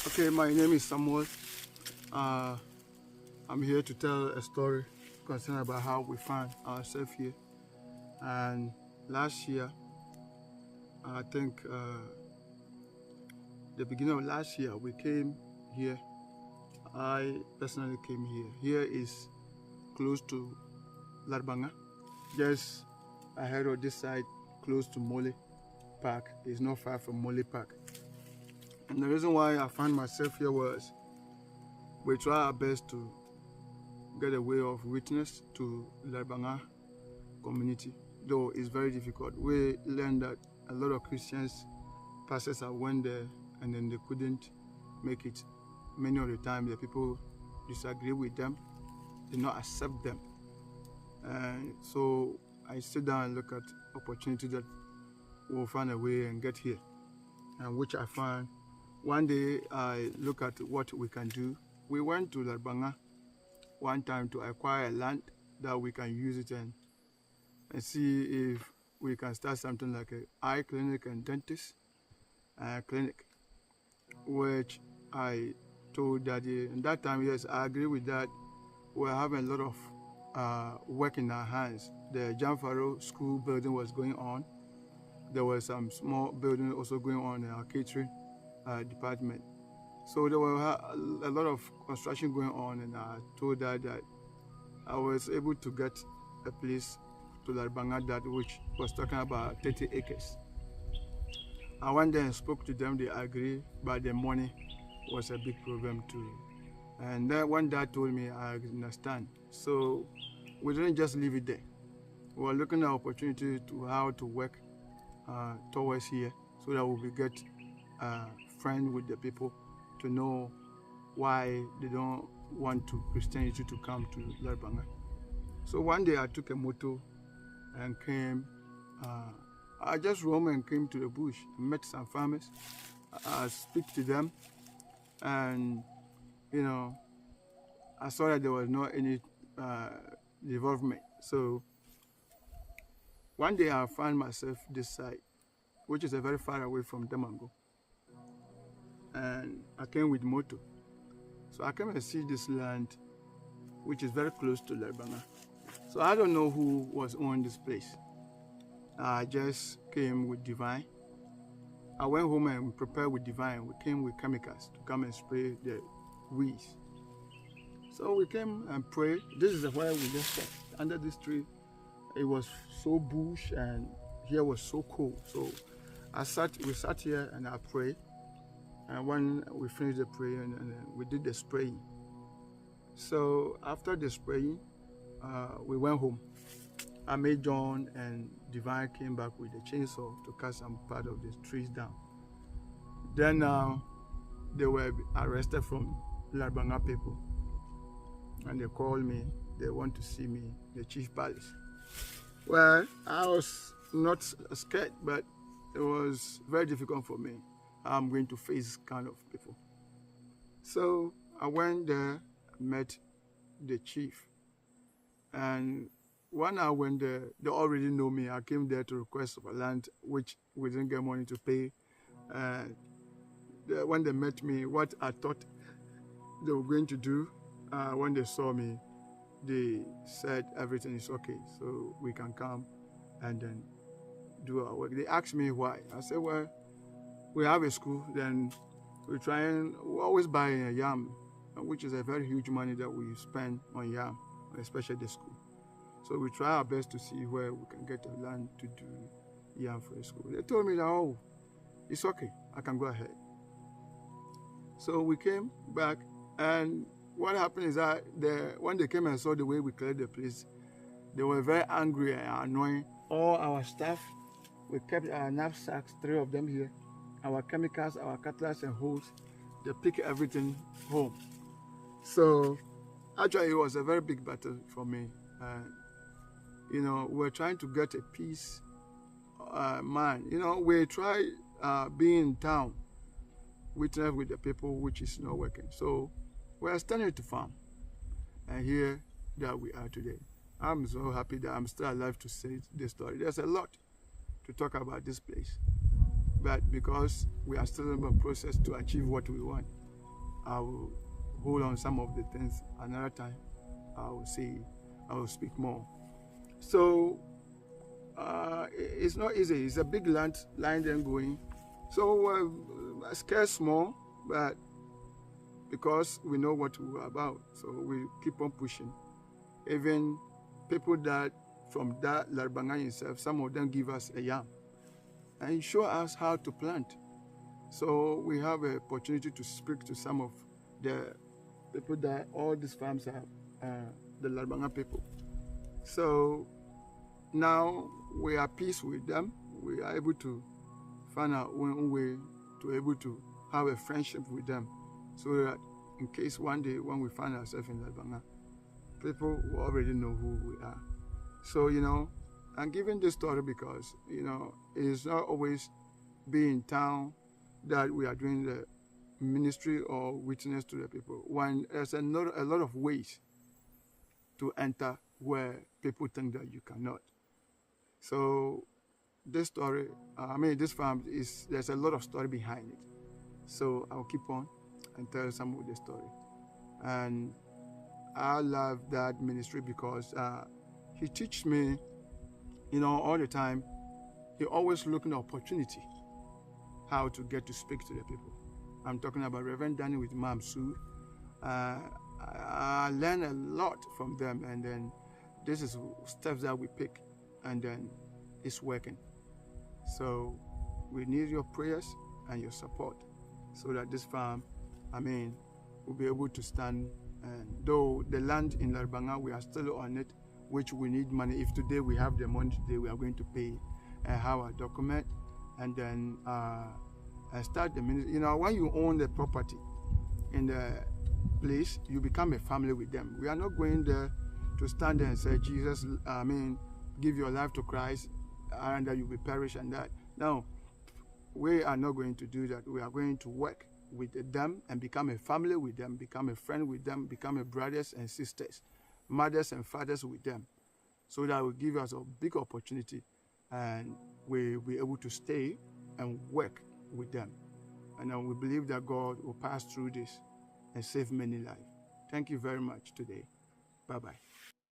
Okay, my name is Samuel. Uh, I'm here to tell a story concerning about how we found ourselves here. And last year, I think the beginning of last year, we came here. I personally came here. Here is close to Larbanga, just ahead of this side, close to Mole Park. It's not far from Mole Park. And the reason why I found myself here was we try our best to get a way of witness to Larbanga community, though it's very difficult. We learned that a lot of Christians, pastors have went there and then they couldn't make it. Many of the time the people disagree with them, did not accept them. And so I sit down and look at opportunity that we'll find a way and get here. And which I found. One day I look at what we can do. We went to Larbanga one time to acquire land that we can use it and see if we can start something like an eye clinic and dentist clinic, which I told Daddy. And that time, yes, I agree with that. We're having a lot of work in our hands. The John Farrow school building was going on. There was some small building also going on in our catering department. So there were a lot of construction going on, and I told Dad that I was able to get a place to Larbanga that which was talking about 30 acres. I went there and spoke to them. They agreed, but the money was a big problem too. And then when Dad told me, I understand. So we didn't just leave it there. We were looking at opportunity to how to work towards here, so that we will get friend with the people to know why they don't want to Christianity to come to Larbanga. So one day I took a motor and came. I just roamed and came to the bush, met some farmers. I speak to them, and I saw that there was not any development. So one day I found myself this side, which is a very far away from Damango. And I came with motor. So I came and see this land, which is very close to Larbanga. So I don't know who was on this place. I just came with Divine. I went home and prepared with Divine. We came with chemicals to come and spray the weeds. So we came and prayed. This is where we just sat under this tree. It was so bush and here was so cold. So we sat here and I prayed. And when we finished the prayer and we did the spraying. So after the spraying, we went home. I made John and Divine came back with the chainsaw to cut some part of the trees down. Then they were arrested from Larbanga people. And they called me, they want to see me, the Chief Palace. Well, I was not scared, but it was very difficult for me. I'm going to face kind of people. So I went there, met the chief. And when I went there, they already know me. I came there to request for land, which we didn't get money to pay. When they met me, what I thought they were going to do, when they saw me, they said everything is okay, so we can come and then do our work. They asked me why. I said, well, we have a school, then we always buy a yam, which is a very huge money that we spend on yam, especially the school. So we try our best to see where we can get the land to do yam for the school. They told me that, oh, it's okay, I can go ahead. So we came back, and what happened is that when they came and saw the way we cleared the place, they were very angry and annoying. All our staff, we kept our knapsacks, 3 of them here, our chemicals, our cutlass and hoes, they pick everything home. So actually it was a very big battle for me. We're trying to get a peace mind. We try being in town, witness with the people, which is not working. So we're standing to farm. And here that we are today. I'm so happy that I'm still alive to say this story. There's a lot to talk about this place. But because we are still in the process to achieve what we want, I will hold on some of the things another time. I will speak more. So it's not easy. It's a big line then going. So scared small, but because we know what we're about, so we keep on pushing. Even people that from that Larbanga itself, some of them give us a yam and show us how to plant. So we have an opportunity to speak to some of the people that all these farms are, the Larbanga people. So now we are at peace with them. We are able to find our own way to able to have a friendship with them, so that in case one day when we find ourselves in Larbanga, people will already know who we are. So, I'm giving this story because, it is not always being in town that we are doing the ministry or witness to the people. When there's a lot of ways to enter where people think that you cannot. So this story, this farm there's a lot of story behind it. So I'll keep on and tell some of the story. And I love that ministry because he teaches me, all the time. He always looking at opportunity, how to get to speak to the people. I'm talking about Reverend Danny with Mom Sue. I learned a lot from them, and then this is steps that we pick, and then it's working. So we need your prayers and your support so that this farm, will be able to stand. And though the land in Larbanga, we are still on it, which we need money. If today we have the money today, we are going to pay have a document, and then start the ministry. When you own the property in the place, you become a family with them. We are not going there to stand there and say, Jesus, give your life to Christ, and that you will perish and that. No, we are not going to do that. We are going to work with them and become a family with them, become a friend with them, become a brothers and sisters, mothers and fathers with them, so that will give us a big opportunity, and we'll be able to stay and work with them. And then we believe that God will pass through this and save many lives. Thank you very much today. Bye-bye.